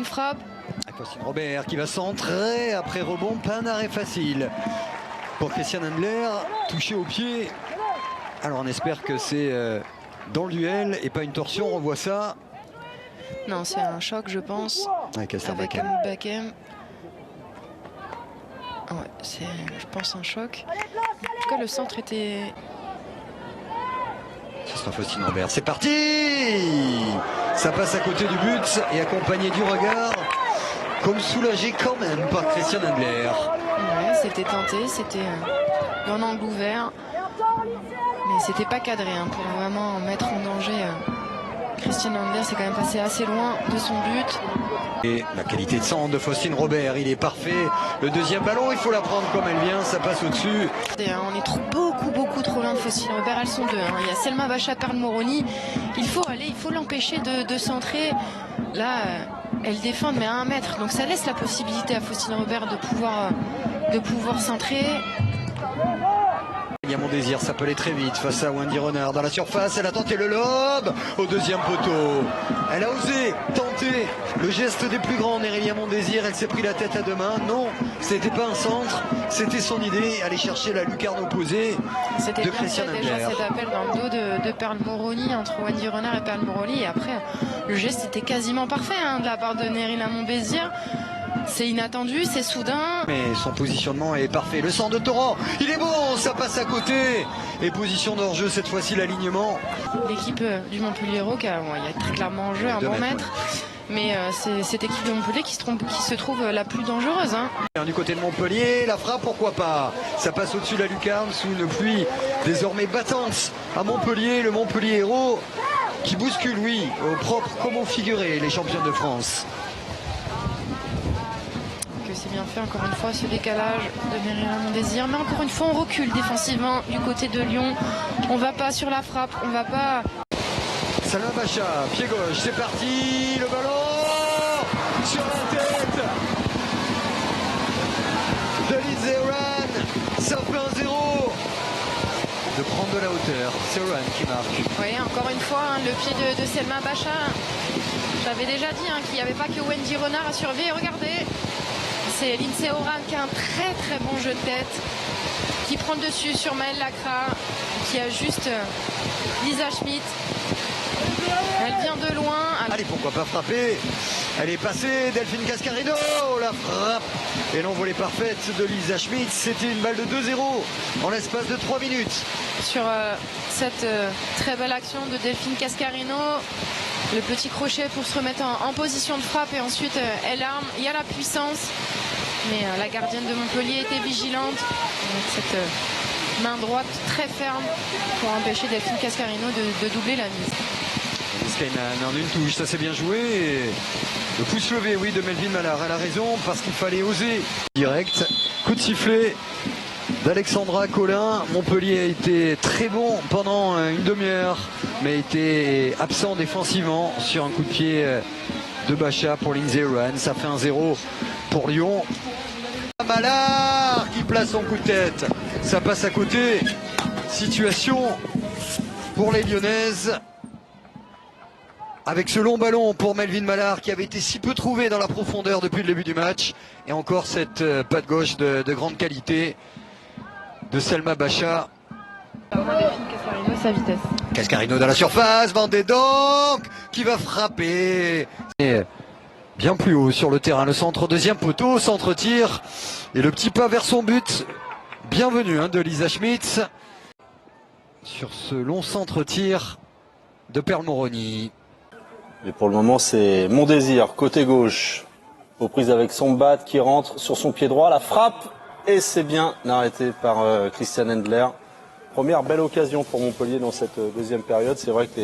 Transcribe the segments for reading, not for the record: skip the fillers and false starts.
une frappe. Faustine Robert qui va centrer après rebond, pas un arrêt facile pour Christian Handler, touché au pied. Alors on espère que c'est dans le duel et pas une torsion, on revoit ça. Non, c'est un choc, je pense, avec Bakem. Ouais, c'est, je pense, un choc. En tout cas, le centre était... Ce sera Faustine Robert, c'est parti! Ça passe à côté du but et accompagné du regard, comme soulagé quand même par Christian Handler. Ouais, c'était tenté, c'était dans l'angle ouvert. Mais c'était pas cadré hein, pour vraiment mettre en danger. Christian Handler s'est quand même passé assez loin de son but. Et la qualité de centre de Faustine Robert, il est parfait. Le deuxième ballon, il faut la prendre comme elle vient, ça passe au-dessus. On est beaucoup trop loin de Faustine Robert, elles sont deux. Hein. Il y a Selma Bacha, Perle Moroni. Il faut l'empêcher de centrer. Là, elle défend mais à 1 mètre. Donc ça laisse la possibilité à Faustine Robert de pouvoir centrer. Il y a mon désir, ça peut aller très vite face à Wendy Renard dans la surface. Elle a tenté le lob au deuxième poteau. Elle a osé tenter le geste des plus grands. Nérélia Mondésir, elle s'est pris la tête à 2 mains. Non, c'était pas un centre, c'était son idée. Aller chercher la lucarne opposée de Christian Handler. Déjà cet appel dans le dos de Perle Moroni entre Wendy Renard et Perle Moroni. Et après, le geste était quasiment parfait hein, de la part de Nérélia Mondésir. C'est inattendu, c'est soudain. Mais son positionnement est parfait. Le centre de Torrent, il est bon, ça passe à côté. Et position de hors-jeu, cette fois-ci l'alignement. L'équipe du Montpellier-Hérault, il y a très clairement en jeu un bon mètre. Mais c'est cette équipe de Montpellier qui se trouve la plus dangereuse. Hein. Du côté de Montpellier, la frappe, pourquoi pas. Ça passe au-dessus de la lucarne sous une pluie désormais battante à Montpellier. Le Montpellier-Hérault qui bouscule, oui, au propre comme au figuré, les champions de France. C'est bien fait encore une fois ce décalage de Nérélia Mondésir, mais encore une fois on recule défensivement du côté de Lyon. On va pas sur la frappe, on va pas. Selma Bacha, pied gauche, c'est parti, le ballon sur la tête de Lindsay Horan, ça fait 1-0. De prendre de la hauteur, c'est Horan qui marque. Oui, encore une fois, hein, le pied de Selma Bacha. J'avais déjà dit hein, qu'il n'y avait pas que Wendy Renard à surveiller. Regardez. C'est Lindsay Horan qui a un très bon jeu de tête, qui prend le dessus sur Maëlle Lacra, qui ajuste Lisa Schmitt. Elle vient de loin. Allez, pourquoi pas frapper? Elle est passée, Delphine Cascarino, la frappe. Et l'envolée parfaite de Lisa Schmitt, c'était une balle de 2-0 en l'espace de 3 minutes. Sur cette très belle action de Delphine Cascarino, le petit crochet pour se remettre en position de frappe et ensuite elle arme, il y a la puissance. Mais la gardienne de Montpellier était vigilante. Donc cette main droite très ferme pour empêcher Delphine Cascarino de doubler la mise. Kainan en une touche, ça s'est bien joué. Et le pouce levé, oui, de Melvin Mallard. Elle a raison parce qu'il fallait oser. Direct, coup de sifflet d'Alexandra Collin. Montpellier a été très bon pendant une demi-heure, mais a été absent défensivement sur un coup de pied de Bacha pour Lindsay Horan. Ça fait 1-0 pour Lyon. Mallard qui place son coup de tête. Ça passe à côté. Situation pour les Lyonnaises. Avec ce long ballon pour Melvin Mallard qui avait été si peu trouvé dans la profondeur depuis le début du match. Et encore cette patte gauche de grande qualité de Selma Bacha. Cascarino, sa vitesse. Cascarino dans la surface, Van de Donk qui va frapper. Et bien plus haut sur le terrain, le centre deuxième poteau, centre tir. Et le petit pas vers son but. Bienvenue hein, de Lisa Schmitt. Sur ce long centre tir de Perle Moroni. Et pour le moment, c'est Mondésir, côté gauche, aux prises avec son bat qui rentre sur son pied droit, la frappe, et c'est bien arrêté par Christian Handler. Première belle occasion pour Montpellier dans cette deuxième période. C'est vrai que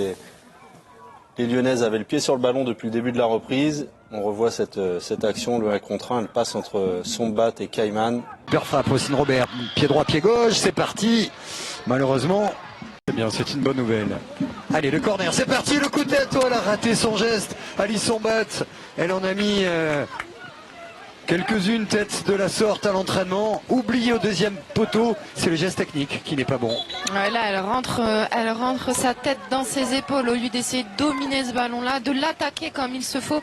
les Lyonnaises avaient le pied sur le ballon depuis le début de la reprise. On revoit cette action, le 1 contre 1, elle passe entre son bat et Kaiman. Super frappe, Faustine Robert, pied droit, pied gauche, c'est parti. Malheureusement, c'est bien, c'est une bonne nouvelle. Allez, le corner, c'est parti, le coup de tête, oh, elle a raté son geste. Alice Sombat, elle en a mis Quelques-unes têtes de la sorte à l'entraînement. Oublié au deuxième poteau, c'est le geste technique qui n'est pas bon. Ouais, là, elle rentre sa tête dans ses épaules au lieu d'essayer de dominer ce ballon-là, de l'attaquer comme il se faut.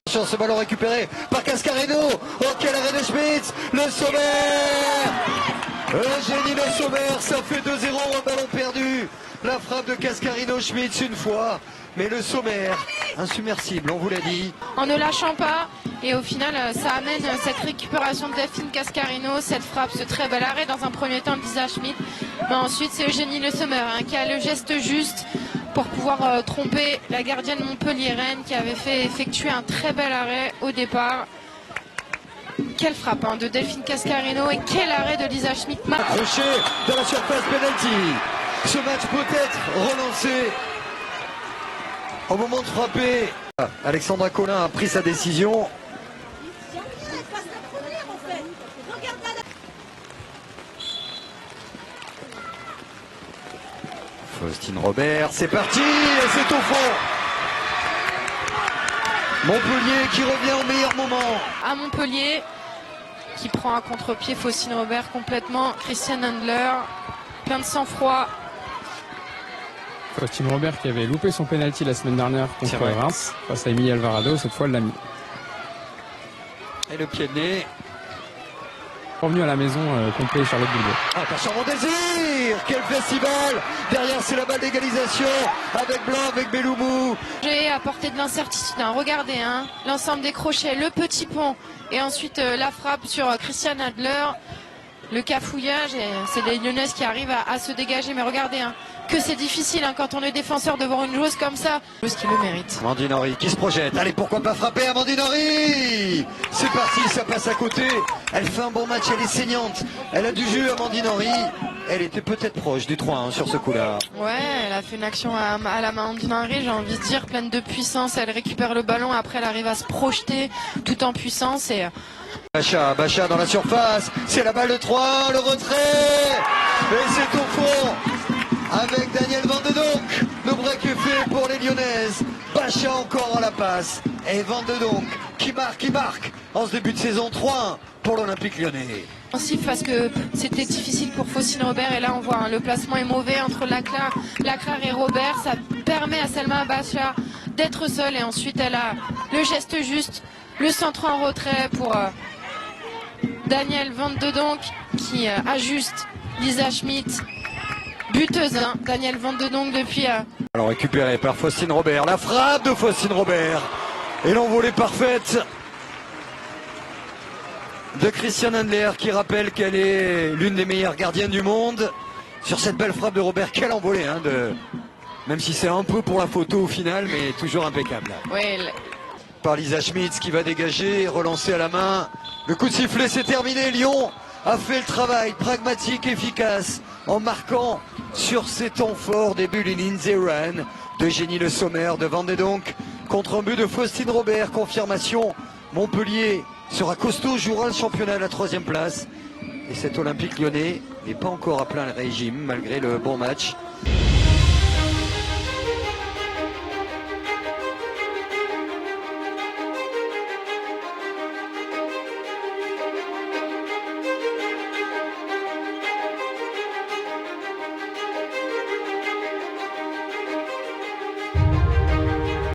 Sur ce ballon récupéré par Cascarino. Oh, quel arrêt de Schmitz. Le Sommer. Eugénie Le Sommer, ça fait 2-0, un ballon perdu. La frappe de Cascarino Schmitz une fois. Mais le Sommer, insubmersible, on vous l'a dit. En ne lâchant pas, et au final, ça amène cette récupération de Delphine Cascarino, cette frappe, ce très bel arrêt dans un premier temps de Lisa Schmidt. Mais ensuite, c'est Eugénie Le Sommer qui a le geste juste pour pouvoir tromper la gardienne montpelliéraine qui avait fait effectuer un très bel arrêt au départ. Quelle frappe de Delphine Cascarino et quel arrêt de Lisa Schmidt. Crochet dans la surface penalty. Ce match peut être relancé au moment de frapper. Alexandra Colin a pris sa décision. Faustine Robert, c'est parti et c'est au fond. Montpellier qui revient au meilleur moment. À Montpellier, qui prend à contre-pied Faustine Robert complètement. Christiane Handler, plein de sang-froid. Faustine Robert qui avait loupé son penalty la semaine dernière contre Reims face à Emilie Alvarado, cette fois elle l'a mis. Et le pied de nez. Revenu à la maison complet Charlotte Bulliot. Attention mon désir. Quel festival. Derrière c'est la balle d'égalisation avec Blanc, avec Belloumou. J'ai apporté de l'incertitude. Regardez, l'ensemble des crochets, le petit pont et ensuite la frappe sur Christiane Adler. Le cafouillage, c'est les Lyonnaises qui arrivent à se dégager. Mais regardez, que c'est difficile quand on est défenseur de voir une joueuse comme ça. Joueuse qui le mérite. Amandine Henry qui se projette. Allez, pourquoi pas frapper Amandine Henry. C'est parti, ça passe à côté. Elle fait un bon match, elle est saignante. Elle a du jus, Amandine Henry. Elle était peut-être proche du 3-1 sur ce coup-là. Ouais, elle a fait une action à la Amandine Henry, j'ai envie de dire, pleine de puissance. Elle récupère le ballon, après elle arrive à se projeter tout en puissance. Et Bacha dans la surface, c'est la balle de 3, le retrait, et c'est au fond, avec Daniel Van de Donk, le break est fait pour les Lyonnaises, Bacha encore à la passe, et Van de Donk qui marque en ce début de saison 3-1 pour l'Olympique Lyonnais. Parce que c'était difficile pour Faustine Robert, et là on voit le placement est mauvais entre Laclar et Robert, ça permet à Selma Bacha d'être seule, et ensuite elle a le geste juste, le centre en retrait pour Daniel Van de Donk qui ajuste Lisa Schmidt, buteuse Daniel Van de Donk depuis. Alors récupéré par Faustine Robert, la frappe de Faustine Robert et l'envolée parfaite de Christiane Handler qui rappelle qu'elle est l'une des meilleures gardiennes du monde. Sur cette belle frappe de Robert, quelle envolée même si c'est un peu pour la photo au final, mais toujours impeccable. Ouais, par Lisa Schmitz qui va dégager, relancer à la main. Le coup de sifflet, c'est terminé. Lyon a fait le travail pragmatique, efficace, en marquant sur ces temps forts des buts Lindsay Run, d'Eugénie Le Sommer, de Van de Donk, contre un but de Faustine Robert. Confirmation, Montpellier sera costaud, jouera le championnat à la 3e place. Et cet Olympique Lyonnais n'est pas encore à plein régime malgré le bon match.